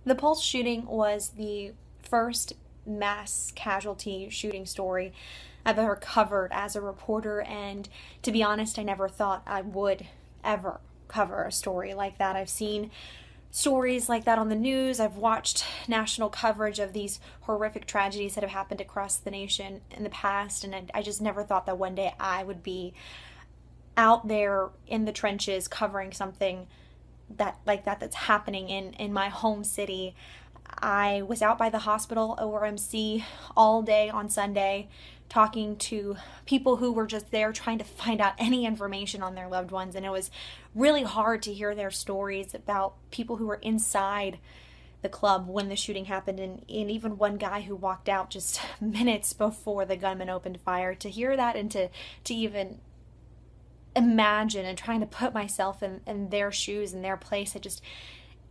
The Pulse shooting was the first mass casualty shooting story I've ever covered as a reporter, and to be honest, I never thought I would ever cover a story like that. I've seen stories like that on the news. I've watched national coverage of these horrific tragedies that have happened across the nation in the past, and I just never thought that one day I would be out there in the trenches covering something that's happening in my home city. I was out by the hospital ORMC all day on Sunday talking to people who were just there trying to find out any information on their loved ones, and it was really hard to hear their stories about people who were inside the club when the shooting happened, and even one guy who walked out just minutes before the gunman opened fire. To hear that and to even imagine and trying to put myself in their shoes, in their place,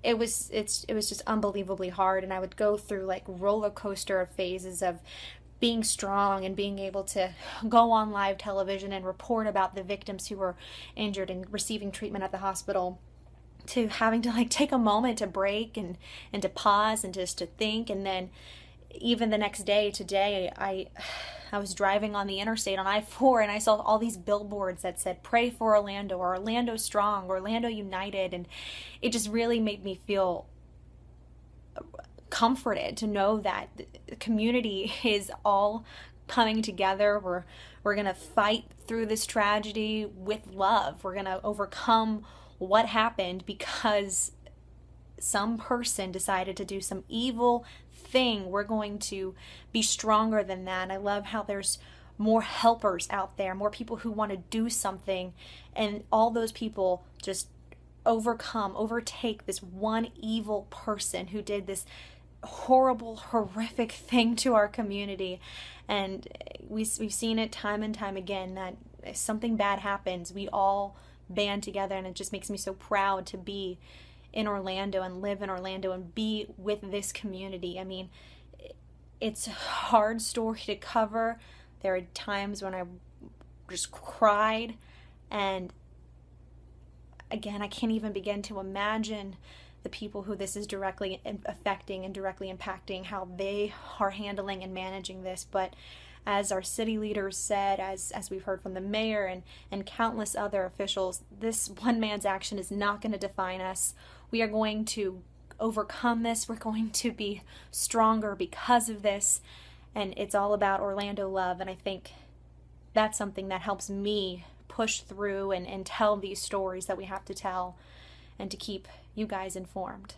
it was just unbelievably hard. And I would go through like roller coaster phases of being strong and being able to go on live television and report about the victims who were injured and receiving treatment at the hospital, to having to like take a moment to break and to pause and just to think. And then even the next day, today, I was driving on the interstate on I-4, and I saw all these billboards that said pray for Orlando, or Orlando strong, or Orlando united, and it just really made me feel comforted to know that the community is all coming together. We're going to fight through this tragedy with love. We're going to overcome what happened because some person decided to do some evil thing. We're going to be stronger than that. I love how there's more helpers out there, more people who want to do something, and all those people just overtake this one evil person who did this horrible, horrific thing to our community. And we've seen it time and time again that if something bad happens, we all band together, and it just makes me so proud to be in Orlando and live in Orlando and be with this community. I mean, it's a hard story to cover. There are times when I just cried, and again, I can't even begin to imagine the people who this is directly affecting and directly impacting, how they are handling and managing this. But as our city leaders said, as we've heard from the mayor and countless other officials, this one man's action is not going to define us. We are going to overcome this. We're going to be stronger because of this. And it's all about Orlando love. And I think that's something that helps me push through and tell these stories that we have to tell, and to keep you guys informed.